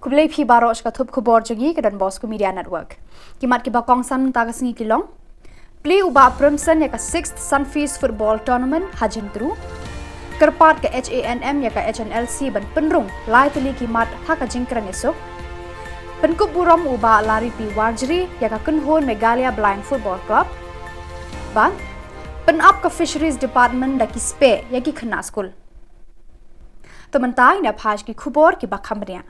Kublai phi barosh ka thup khubor jogi ke dan Bosco Media Network. Kimat ki bakong san taga singi kilong. Play uba Primson ya ka 6th Sunfeast Football Tournament hajentru. Kerpat ke HANM ya ka HNLC ban penrung lai teli kimat haka jingkrang esok. Penkup buram uba lari pi warjri ya ka kunhon Meghalaya Blind Football Club. Ban penap ke Fisheries Department da ki spe ya ki khna school. Tementai na phaj ki khubor ki bakhamria.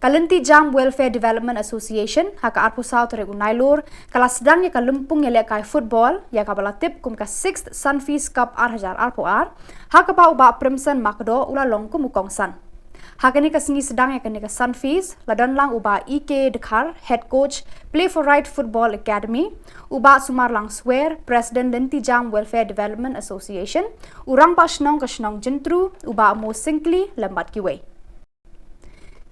Kalanti Jam Welfare Development Association haka arpusau teregu nailur kala sedang ya kalumpung ya lekai football ya ka balatip kum ka 6th Sunfeast Cup 8000 arpoar haka pa uba Primson makdo ula longku mukongsan. Haka ni ka singi sedang ya ka Sunfeast ladan lang uba EK Dekhar head coach Play for Right Football Academy uba Sumar lang swear President Lanti Jam Welfare Development Association urang pa shnong ka shnong jentru uba mo singly lambat kiwe.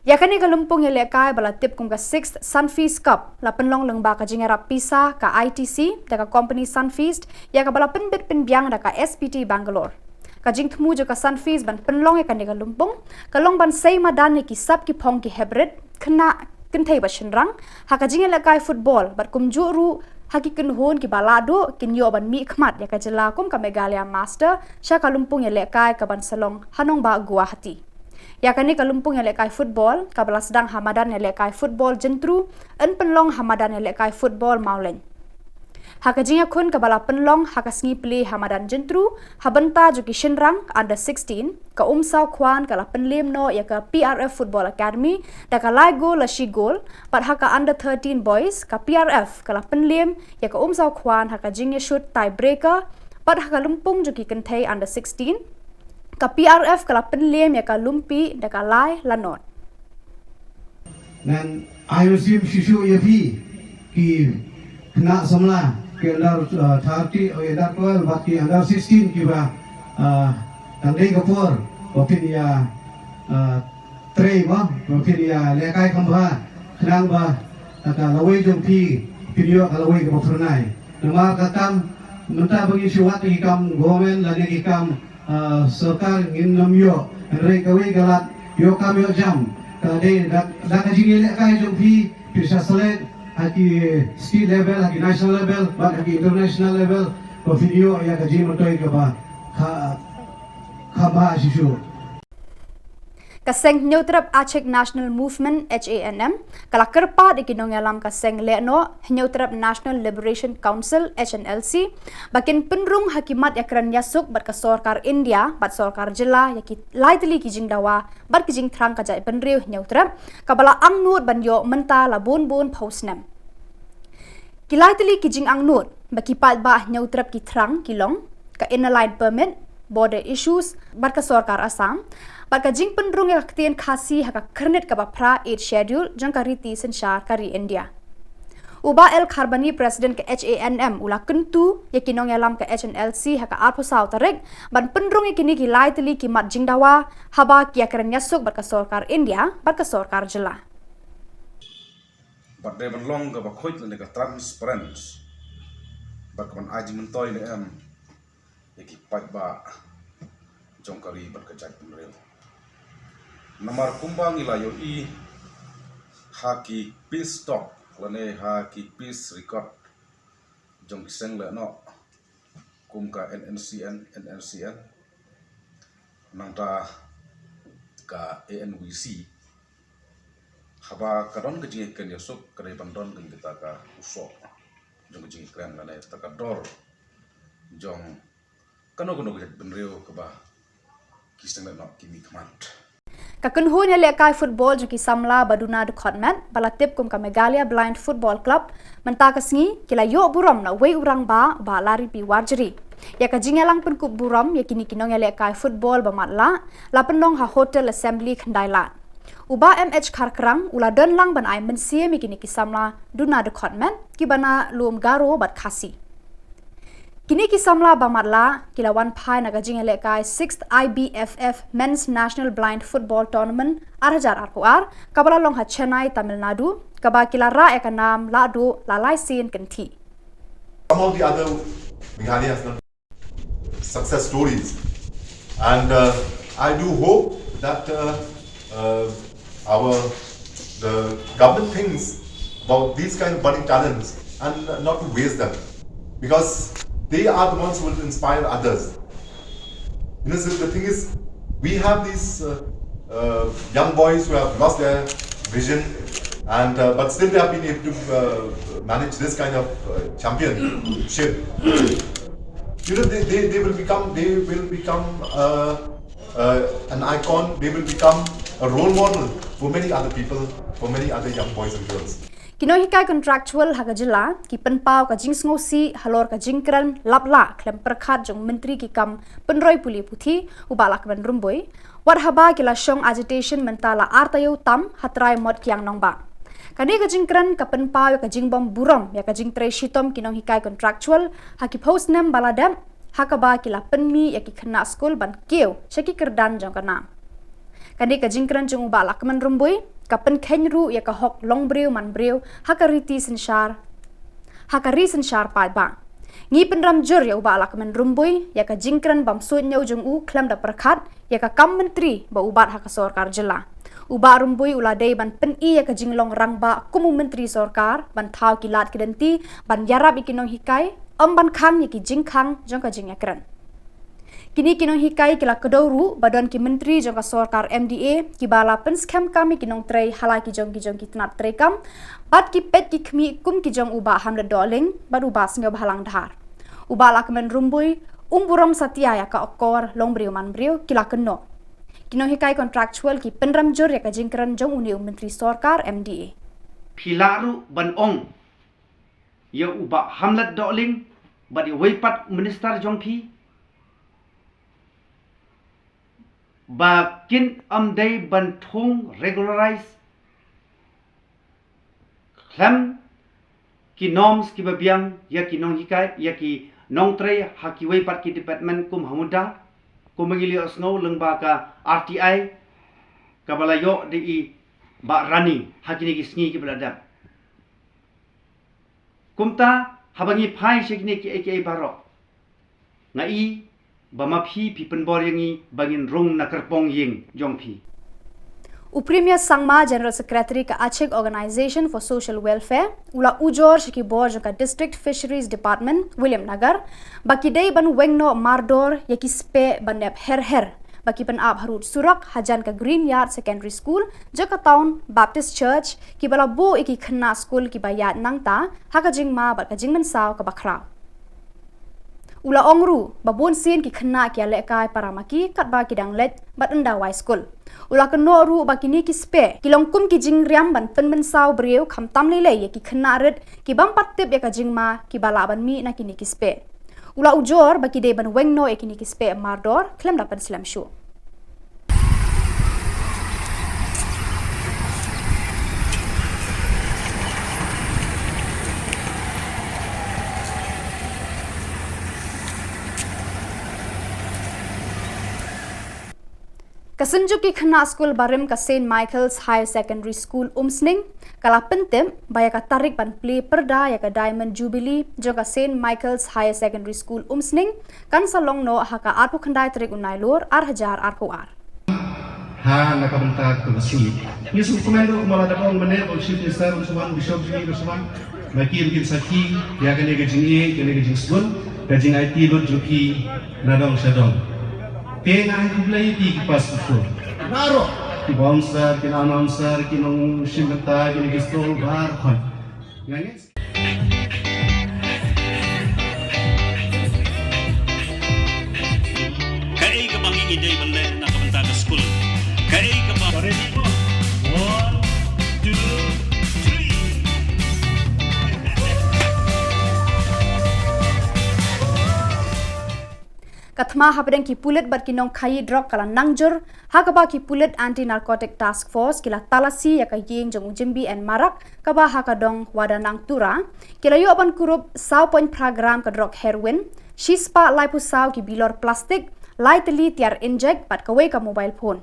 Yakani kalumpung ya lekai balatip kum ka 6th Sunfeast Cup la penlong lengba ka jingera pisa ka ITC da ka company Sunfeast ya ka bala penbit penbiang da ka SPT Bangalore. Ka jing thmu jo ka Sunfeast ban penlong ya ka ni kalumpung kalong ban sei madan ki sab ki phong ki hybrid khna kinthai ba shinrang ha ka jingela lekai football bat kum juru haki kunhon ki balado kin yo ban mi khmat ya ka jela kum ka Meghalaya master sha kalumpung ya lekai ka ban salong hanong ba Guwahati. Yakani kalumpung ya lekai football kabala sedang hamadan ya lekai football jentru en penlong hamadan ya lekai football maulen. Haka jinga kun kabala penlong haka sngi play hamadan jentru habenta jo ki shinrang under 16 ka umsau kwan kala penlim no ya ka PRF Football Academy da ka lai goal la shi goal pat haka under 13 boys ka PRF kala penlim ya ka umsau kwan haka jinga shoot tiebreaker pat haka lumpung jo ki kenthai under 16 ka PRF kala penlem ya ka lumpi da ka lai lanot. Dan IOCM Shishu Yafi ki kena semula ke under 30 or under 12 but ki under 16 ki ba tandai kapur opin ya trei ma opin ya lekai khamba khnang ba ka lawai jong pi video ka lawai ka pernai nama katam menta bagi syuat ki kam government la ki kam सरकार इन नमियो रे कवे गलत यो काम यो जम कदे दाका जिगे ले काय जो भी पिरसा सले हकी स्टेट लेवल हकी नेशनल लेवल बट हकी इंटरनेशनल लेवल को वीडियो या कजी मतोय के बा खबा शिशु Kaseng Neutrap Aceh National Movement HANM kala kerpa di kinong alam kaseng leno Neutrap National Liberation Council HNLC bakin penrung hakimat yakran yasuk bat ka sorkar India bat sorkar jilla yaki laitli ki jingdawa bat ki jing thrang ka jai penriu Neutrap kabala angnut ban yo menta la bun pausnam kilaitli ki jing angnut baki pat ba Neutrap ki thrang kilong ka inline permit border issues bat ka sorkar Assam Baka jing penrung yang ketien khasi haka kernet ka bapra 8 schedule jang ka riti sensyar kari India. Uba El Kharbani President ke HANM ula kentu yakinong yalam ke HNLC haka arpusau tarik ban penrung yakini ki lai teli ki mat jingdawa haba kia keren yasuk bat ka sorkar India bat ka sorkar jilla. Bat de ban long ka bakhoit le ka transparent bat ban aji mentoy le yaki pat ba jong kari bat ka jai penreu. Namar kumbang ilayo I haki peace talk lane haki peace record jong kiseng le no kum ka NNCN nangta ka ANWC haba kadon kejing ken yosuk kare bandon ken kita ka usok jong kejing kren lane taka dor jong kano kejak benreu ke ba kiseng le no kimi kmat Kakunhun ya lekai football jo ki samla baduna de khotmat balatip kum ka Meghalaya Blind Football Club menta kasngi kila yo buram na wei urang ba lari pi warjri ya ka jingelang penkup buram ya kini kinong ya lekai football ba matla la penong ha hotel assembly khandailat uba MH kharkrang ula dan lang ban ai mensie mi kini ki samla duna de khotmat ki bana lum garo bat khasi Kini ki samla bamatla kilawan pai naga jingele kai 6th IBFF Men's National Blind Football Tournament 8000 arpoar kabala long ha Chennai Tamil Nadu kaba kila ra eka nam ladu lalai sin kenti. Some of the other Meghalaya success stories and I do hope that the government thinks about these kind of budding talents and not to waste them, because they are the ones who will inspire others. You know, so the thing is, we have these young boys who have lost their vision, and but still they have been able to manage this kind of championship. You know, they will become an icon. They will become a role model for many other people, for many other young boys and girls. Kinohikai contractual haga jilla ki penpau ka jing ngosi halor ka jingkran lapla klem perkhat jong menteri ki kam penroi puli puthi ubalak ben rumboi war haba ki la shong agitation mentala artayo tam hatrai mod kyang nongba kani ka jingkran ka penpau ka jingbom burom ya ka jingtre shitom kinohikai contractual haki post nem baladam hakaba ki la penmi ya ki khna school ban keu shaki kerdan jong kana kani ka jingkran jong ubalak men rumboi kapen kenru ya ka hok long breu man breu hakari senshar pai ba ngi penram jur ya uba alak men rumbui ya ka jingkran bam so nyau jung u klam da perkhat ya ka kam menteri ba ubat haka sorkar jela uba rumbui uladei ban pen I ya ka jinglong rang ba kumu menteri sorkar ban thau kilat kidenti ban yarab ikinong hikai ban khang ya ki jingkhang jong ka jingakran kini kinong hikai kila kedoru badan ki menteri jong ka sorkar MDA ki bala pen scam kami kinong trei halai ki jong ki tnat trei kam bat ki pet ki khmi kum ki jong uba hamle doling bad uba singa bhalang dhar uba lak men rumbui umburam satya ya ka okor long briu man briu kila kenno kinong hikai contractual ki penram jur ya ka jingkran jong uni menteri sorkar MDA pilaru ban ong ya uba hamlet doling bad weipat minister jong phi bakin amdai bantung regularize klam ki norms ki babiang ya ki nong hikai ya ki nong tre hakiwai pat ki department kum hamuda kum mengili osno lengba ka RTI ka balayo di ba rani hakini ki sngi ki beladap kumta habangi phai shekni ki aka barok ngai bama phi penbor yangi bangin rong na kerpong ying jong phi Upremia Sangma General Secretary ka Achek Organization for Social Welfare ula ujor shiki board ka District Fisheries Department William Nagar baki dei ban wengno mardor yaki spe banep her baki pan ab harut surak hajan ka Green Yard Secondary School jaka town Baptist Church ki bala bo iki khna school ki bayat nangta haka jingma ba ka jingman saw ka bakra ula ongru babon sin ki khna ki ale kai paramaki katba ki danglet bat anda wai school ula kno ru bakini ki spe kilong kum ki jing riam ban pen saw breu kham tam le ye ki khna red ki bam pat tep ya ka jingma ki bala ban mi na kini ki spe ula ujor baki de ban wengno e kini ki spe mardor klem da pan slam show Kasenjuk ki khna school barim ka St Michael's Higher Secondary School umsning kala pentem baya ka tarik ban play perda ya ka Diamond Jubilee joka St Michael's Higher Secondary School umsning kan salong no haka arpu khandai tarik unai lor hajar arpu ar ha nakabenta ko sini yesu komendo mala dabong mene on chief minister usman bishop ji usman makir kin saki ya kene ke jingi kene ke jingsun ke jing IT lot juki nadong sadong Kena ang kulay di pas ito. Naro. Ki bouncer, ki announcer, ki nung simenta, ki nagistol bar kon. Ngangit. Kaya ka bang iiday banda na kabanta ka school? Kaya ka bang ready mo? 1, 2, 3. Kathma habdeng ki pulit bat kinong khai drug kala nangjur hakaba ki pulit anti narcotic task force kila talasi ya ka yeng jong jimbi and marak kaba hakadong wadanang tura kila yo ban kurup 1.5 gram ka drug heroin shispa laipu saw ki bilor plastic lai teli tiar inject bat kawe ka mobile phone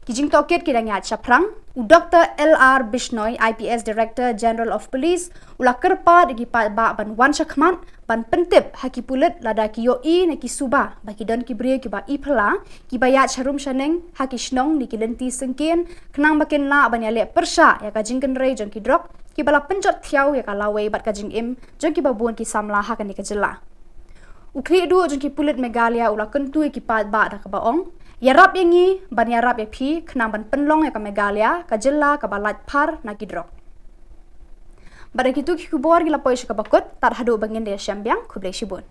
Kijing toket kidangnya caprang, Dr. LR Bishnoi, IPS Director General of Police, ulah kerpa digi ba ban wan syakmat, ban pentip haki pulit lada ki yoi na ki suba, bagi don ki bria ki ba ipela, ki bayat charum shaneng, haki shnong di ki lenti sengkin, kenang bakin la ban yale persya, ya ka jingken rei jong ki drok, ki bala penjot thiau ya ka lawai bat ka jing im, jong ki babuan ki samla hakan di ka jela. Ukri du jong ki pulit Meghalaya ulah kentu ki ba da ka baong, Yarap yangi ban yarap ya pi kenang ban penlong ya ka Meghalaya ka Jylla ka balat par na kidrok. Pada kitu ki Khubor gila poish ka bakut tar hadu bangin dia syambiang kublai shibun.